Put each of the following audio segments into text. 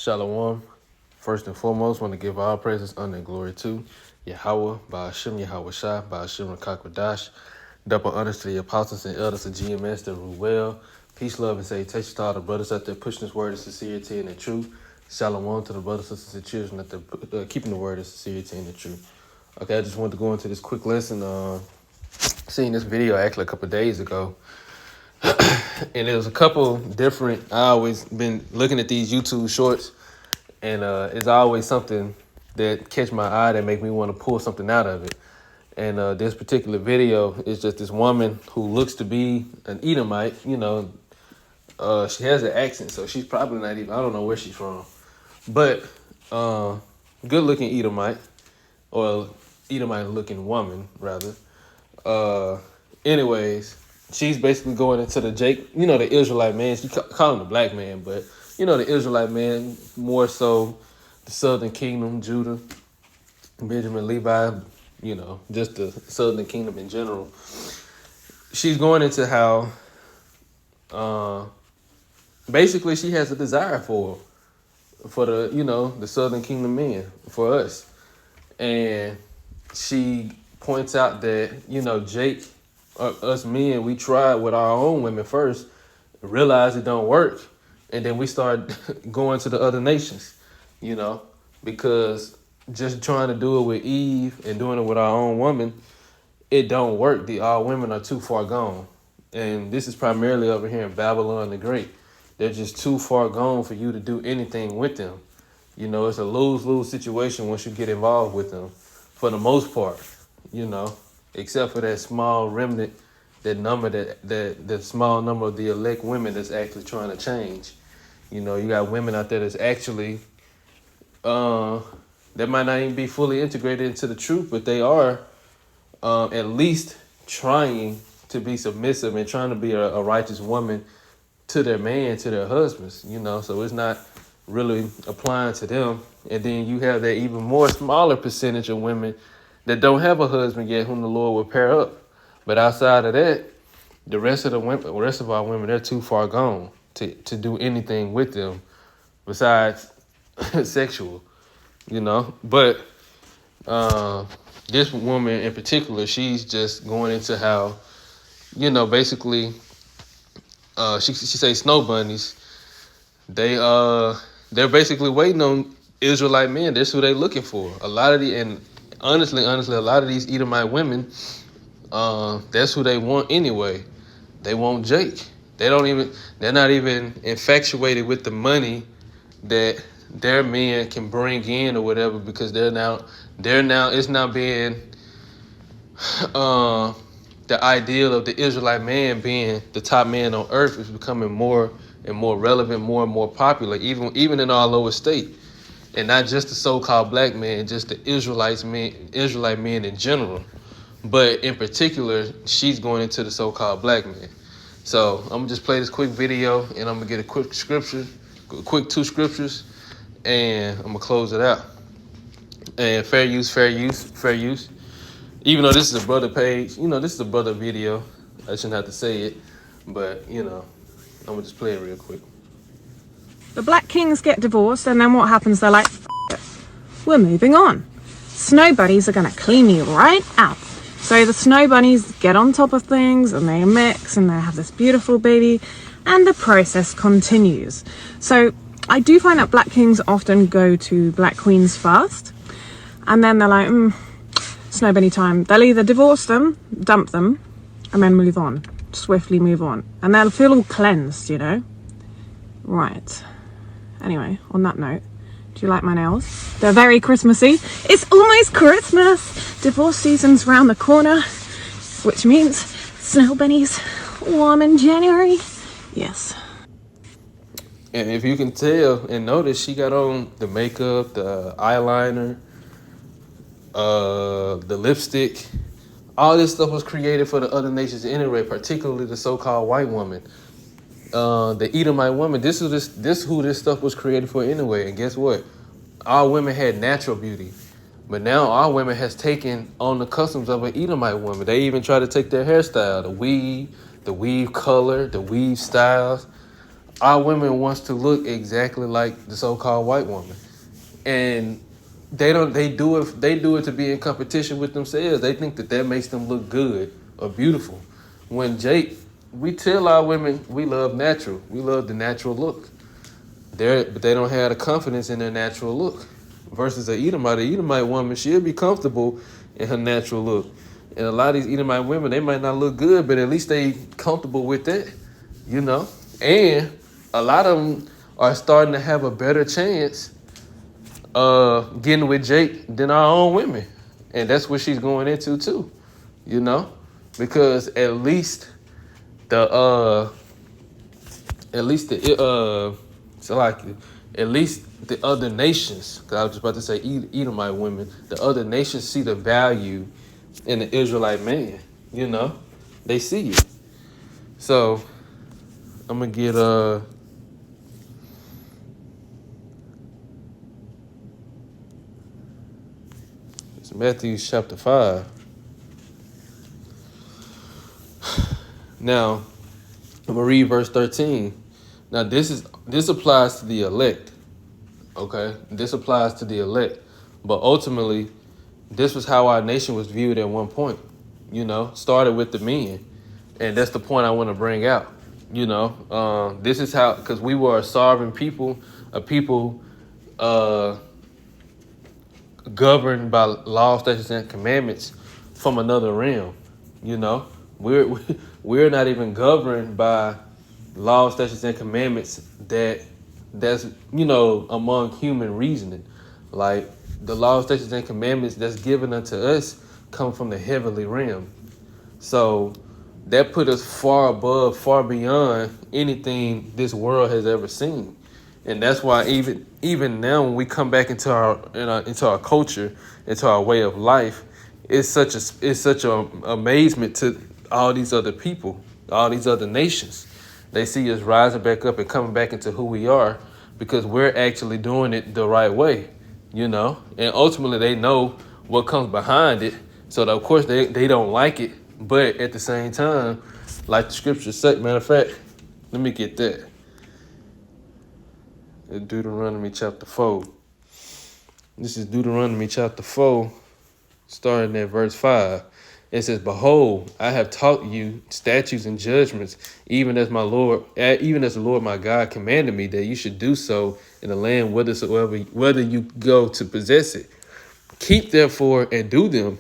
Shalom. First and foremost, want to give all praises, honor, and glory to Yahweh, Ba'ashem, Yahweh Shai, Ba'ashem, Rakakwadash. Double honors to the apostles and elders of GMS that rule well. Peace, love, and salutation to all the brothers out there pushing this word of sincerity and the truth. Shalom to the brothers, sisters, and children that they're keeping the word of sincerity and the truth. Okay, I just wanted to go into this quick lesson. Seeing this video actually a couple of days ago. And it was a couple different, I always been looking at these YouTube shorts, and it's always something that catch my eye that make me want to pull something out of it. And this particular video is just this woman who looks to be an Edomite. She has an accent, so she's probably not even, I don't know where she's from. But good looking Edomite, or Edomite looking woman, rather. Anyways, she's basically going into the the Israelite man. She call him the black man, but the Israelite man, more so the southern kingdom, Judah, Benjamin, Levi, just the southern kingdom in general. She's going into how basically she has a desire for the southern kingdom men, for us. And she points out that, Jake, us men, we tried with our own women first, realized it don't work, and then we start going to the other nations, because just trying to do it with Eve and doing it with our own woman, it don't work. Our women are too far gone. And this is primarily over here in Babylon the Great. They're just too far gone for you to do anything with them. It's a lose-lose situation once you get involved with them, for the most part, except for that small remnant, that small number of the elect women that's actually trying to change. You got women out there that's actually, that might not even be fully integrated into the truth, but they are at least trying to be submissive and trying to be a righteous woman to their man, to their husbands, so it's not really applying to them. And then you have that even more smaller percentage of women that don't have a husband yet, whom the Lord will pair up. But outside of that, the rest of our women, they're too far gone to do anything with them besides sexual, But this woman in particular, she's just going into how, basically, she say snow bunnies. They're basically waiting on Israelite men. That's who they're looking for. Honestly, a lot of these Edomite women, that's who they want anyway. They want Jake. They're not even infatuated with the money that their men can bring in or whatever, because it's now being the ideal of the Israelite man being the top man on earth is becoming more and more relevant, more and more popular, even in our lower state. And not just the so-called black man, just the Israelite men in general. But in particular, she's going into the so-called black man. So I'm going to just play this quick video, and I'm going to get a quick two scriptures, and I'm going to close it out. And fair use. Even though this is a brother page, this is a brother video. I shouldn't have to say it, but, I'm going to just play it real quick. The black kings get divorced, and then what happens? They're like, F it. We're moving on. Snow bunnies are going to clean you right out. So the snow bunnies get on top of things, and they mix, and they have this beautiful baby, and the process continues. So I do find that black kings often go to black queens first, and then they're like, snow bunny time. They'll either divorce them, dump them, and then move on. Swiftly move on. And they'll feel all cleansed, Right. Anyway, on that note, do you like my nails? They're very Christmassy. It's almost Christmas. Divorce season's round the corner, which means snow bunnies warm in January. Yes. And if you can tell and notice, she got on the makeup, the eyeliner, the lipstick. All this stuff was created for the other nations anyway, particularly the so-called white woman. The Edomite woman, this who this stuff was created for anyway. And guess what? Our women had natural beauty, but now our women has taken on the customs of an Edomite woman. They even try to take their hairstyle, the weave color, the weave styles. our women wants to look exactly like the so-called white woman, and they do it to be in competition with themselves. They think that makes them look good or beautiful. When we tell our women we love natural, we love the natural look. But they don't have the confidence in their natural look. Versus an Edomite woman, she'll be comfortable in her natural look. And a lot of these Edomite women, they might not look good, but at least they comfortable with that, you know. And a lot of them are starting to have a better chance getting with Jake than our own women. And that's what she's going into too, you know, because at least the so like at least the other nations, because I was just about to say Edomite women, the other nations see the value in the Israelite man, you know, they see it. So I'm gonna get it's Matthew chapter 5. Now I'm gonna read verse 13. Now this applies to the elect. Okay, this applies to the elect, but ultimately, this was how our nation was viewed at one point. You know, started with the men, and that's the point I want to bring out. You know, this is how, because we were a sovereign people, a people governed by law, statutes, and commandments from another realm. You know, we're not even governed by law, statutes, and commandments that's among human reasoning. Like the law, statutes, and commandments that's given unto us come from the heavenly realm. So that put us far above, far beyond anything this world has ever seen. And that's why even now when we come back into our culture, into our way of life, it's such a amazement to all these other people, all these other nations. They see us rising back up and coming back into who we are because we're actually doing it the right way, you know? And ultimately they know what comes behind it. So of course they don't like it, but at the same time, like the scripture said, matter of fact, let me get that. Deuteronomy chapter 4. This is Deuteronomy chapter 4, starting at verse 5. It says, "Behold, I have taught you statutes and judgments, even as the Lord my God commanded me, that you should do so in the land whether you go to possess it. Keep therefore and do them,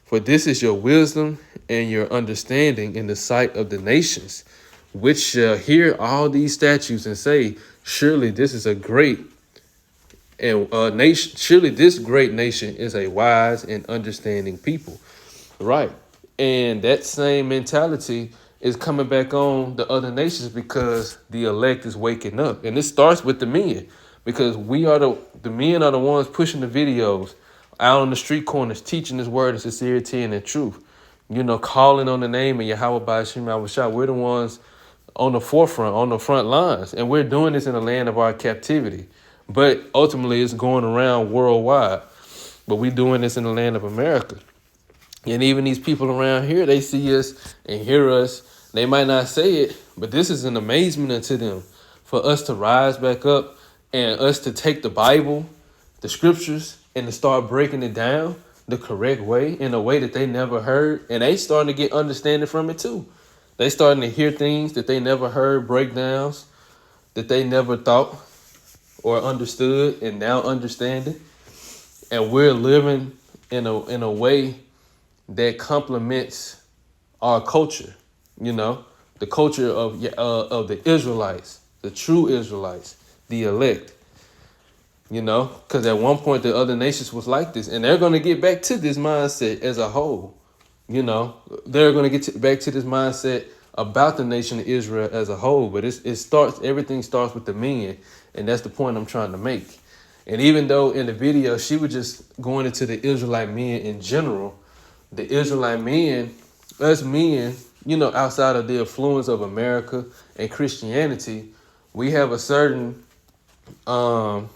for this is your wisdom and your understanding in the sight of the nations, which shall hear all these statutes and say, surely this is a great nation. Surely this great nation is a wise and understanding people." Right. And that same mentality is coming back on the other nations because the elect is waking up. And this starts with the men, because the men are the ones pushing the videos out on the street corners, teaching this word in sincerity and in truth. You know, calling on the name of Yahweh by Hashem Yahushua. We're the ones on the forefront, on the front lines. And we're doing this in the land of our captivity. But ultimately, it's going around worldwide. But we're doing this in the land of America. And even these people around here, they see us and hear us. They might not say it, but this is an amazement unto them for us to rise back up and us to take the Bible, the scriptures, and to start breaking it down the correct way, in a way that they never heard. And they starting to get understanding from it too. They starting to hear things that they never heard, breakdowns that they never thought or understood, and now understanding. And we're living in a way that complements our culture, you know, the culture of the Israelites, the true Israelites, the elect, you know, because at one point the other nations was like this, and they're going to get back to this mindset as a whole. You know, they're going to get back to this mindset about the nation of Israel as a whole. But everything starts with the men, and that's the point I'm trying to make. And even though in the video she was just going into the Israelite men in general, the Israelite men, us men, you know, outside of the influence of America and Christianity, we have a certain, what's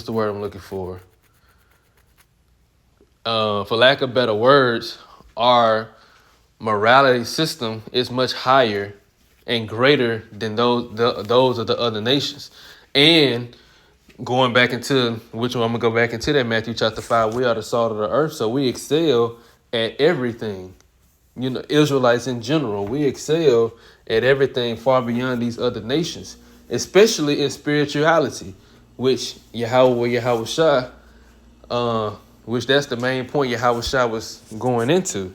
the word I'm looking for? For lack of better words, our morality system is much higher and greater than those of the other nations. And going back into which one, I'm gonna go back into that Matthew chapter 5. We are the salt of the earth, so we excel at everything. You know, Israelites in general, we excel at everything far beyond these other nations, especially in spirituality, which Yahweh Shah, which that's the main point Yahweh Shah was going into.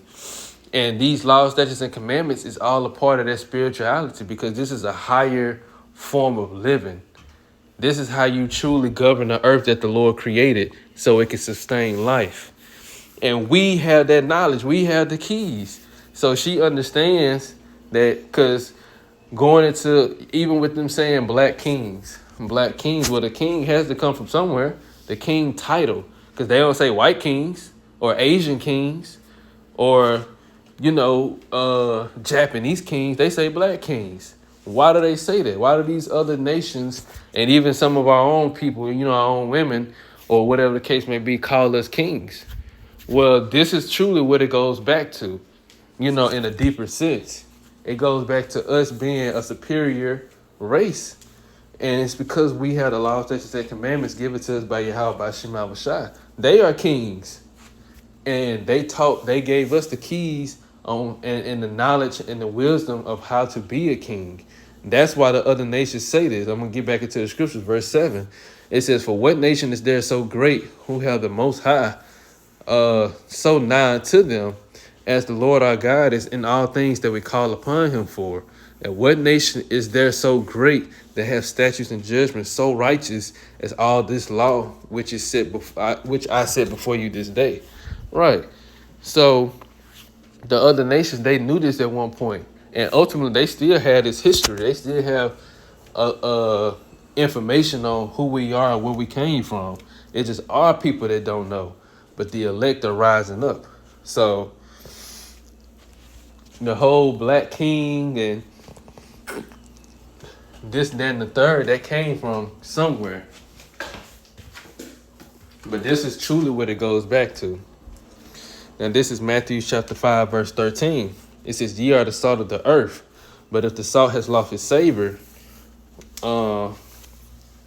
And these laws, statutes, and commandments is all a part of that spirituality, because this is a higher form of living. This is how you truly govern the earth that the Lord created so it can sustain life. And we have that knowledge. We have the keys. So she understands that, because going into, even with them saying black kings, well, the king has to come from somewhere, the king title, because they don't say white kings or Asian kings or, Japanese kings. They say black kings. Why do they say that? Why do these other nations and even some of our own people, our own women or whatever the case may be, call us kings? Well, this is truly what it goes back to, in a deeper sense. It goes back to us being a superior race. And it's because we had the law, statutes, and commandments given to us by Yahweh, by Shema Shai. They are kings. And they gave us the keys on and the knowledge and the wisdom of how to be a king. That's why the other nations say this. I'm going to get back into the scriptures, verse 7. It says, "For what nation is there so great, who have the Most High so nigh to them, as the Lord our God is in all things that we call upon him for? And what nation is there so great that have statutes and judgments so righteous as all this law which I set before you this day?" Right. So the other nations, they knew this at one point, and ultimately they still had this history. They still have information on who we are and where we came from. It's just our people that don't know, but the elect are rising up. So the whole black king and this, that, and the third, that came from somewhere. But this is truly what it goes back to. Now this is Matthew chapter 5, verse 13. It says, "Ye are the salt of the earth, but if the salt has lost its savor,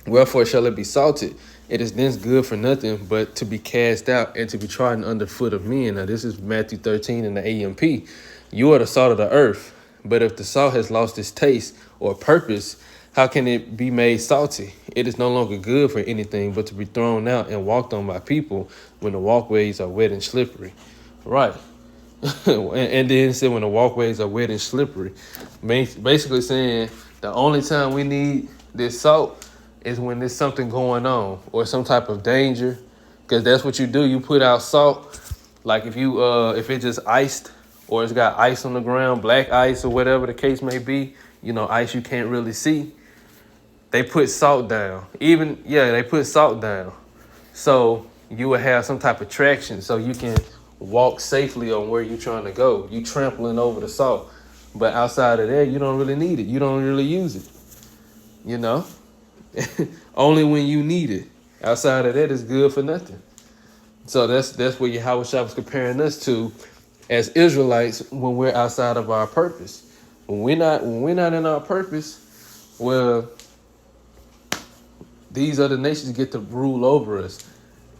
wherefore shall it be salted? It is then good for nothing but to be cast out and to be trodden under foot of men." Now this is Matthew 13 in the AMP. "You are the salt of the earth, but if the salt has lost its taste or purpose, how can it be made salty? It is no longer good for anything but to be thrown out and walked on by people when the walkways are wet and slippery." Right. and then it said when the walkways are wet and slippery. Basically saying the only time we need this salt is when there's something going on or some type of danger. Because that's what you do. You put out salt. Like if it's just iced or it's got ice on the ground, black ice or whatever the case may be, ice you can't really see. They put salt down. They put salt down. So you will have some type of traction so you can walk safely on where you're trying to go. You trampling over the salt. But outside of that, you don't really need it. You don't really use it. Only when you need it. Outside of that, it's good for nothing. So that's what Yahweh Shah was comparing us to as Israelites when we're outside of our purpose. When we're not in our purpose, well, these other nations get to rule over us,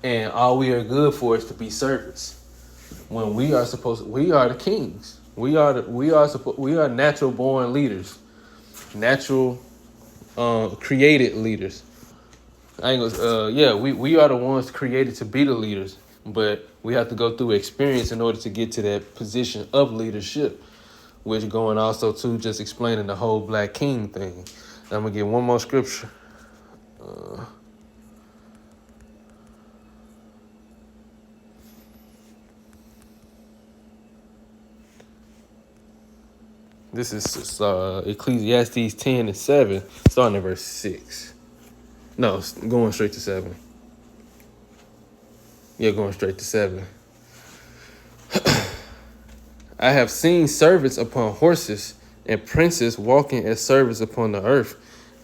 and all we are good for is to be servants. When we are the kings. We are natural born leaders, natural created leaders. We are the ones created to be the leaders, but we have to go through experience in order to get to that position of leadership, which going also to just explaining the whole black king thing. And I'm gonna get one more scripture. This is Ecclesiastes 10 and 7, starting at verse 6. No, going straight to 7. Yeah, going straight to 7. "I have seen servants upon horses and princes walking as servants upon the earth."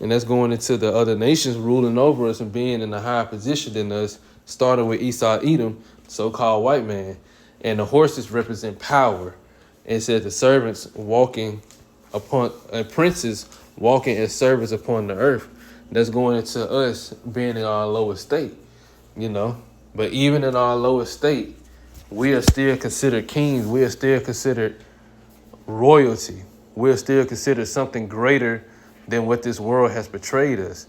And that's going into the other nations ruling over us and being in a higher position than us, starting with Esau, Edom, so-called white man. And the horses represent power And it said the servants walking upon princes walking as servants upon the earth. That's going into us being in our lowest state, you know. But even in our lowest state, we are still considered kings. We are still considered royalty. We are still considered something greater than what this world has portrayed us.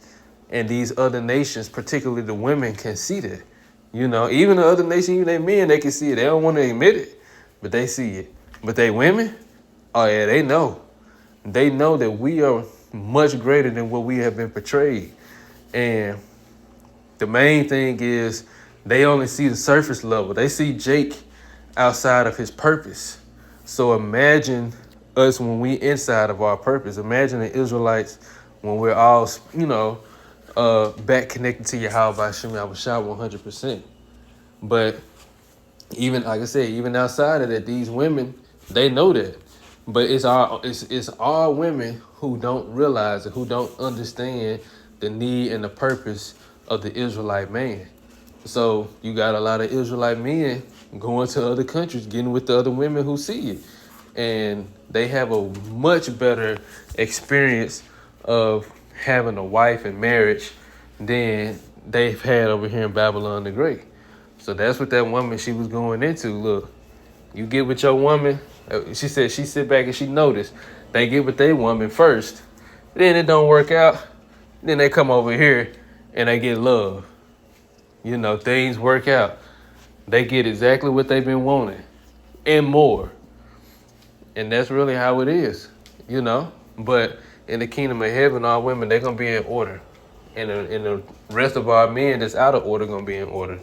And these other nations, particularly the women, can see that. You know, even the other nations, even they men, they can see it. They don't want to admit it, but they see it. But they women, oh yeah, they know. They know that we are much greater than what we have been portrayed. And the main thing is they only see the surface level. They see Jake outside of his purpose. So imagine us when we inside of our purpose. Imagine the Israelites when we're all, back connected to Yahweh by Shem Yahushua 100%. But even like I said, even outside of that, these women, they know that. But it's our women who don't realize it, who don't understand the need and the purpose of the Israelite man. So you got a lot of Israelite men going to other countries, getting with the other women who see it. And they have a much better experience of having a wife and marriage than they've had over here in Babylon the Great. So that's what that woman she was going into. Look, you get with your woman. She said she sit back and she noticed they get with their woman first. Then it don't work out. Then they come over here and they get love. You know, things work out. They get exactly what they've been wanting and more. And that's really how it is, you know. But in the kingdom of heaven, our women, they're going to be in order. And the rest of our men that's out of order going to be in order.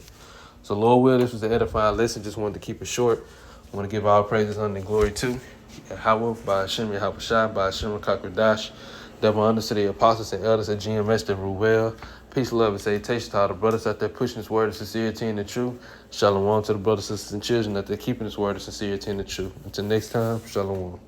So Lord will, this was an edifying lesson. Just wanted to keep it short. I want to give all praises, honor, and glory to Yahweh, by Hashem Yahushua, by Hashem Kakwadash, double honor to the apostles and elders at GMS that rule well. Peace, love, and salutation to all the brothers out there pushing this word of sincerity and the truth. Shalom to the brothers, sisters, and children out there keeping this word of sincerity and the truth. Until next time, shalom.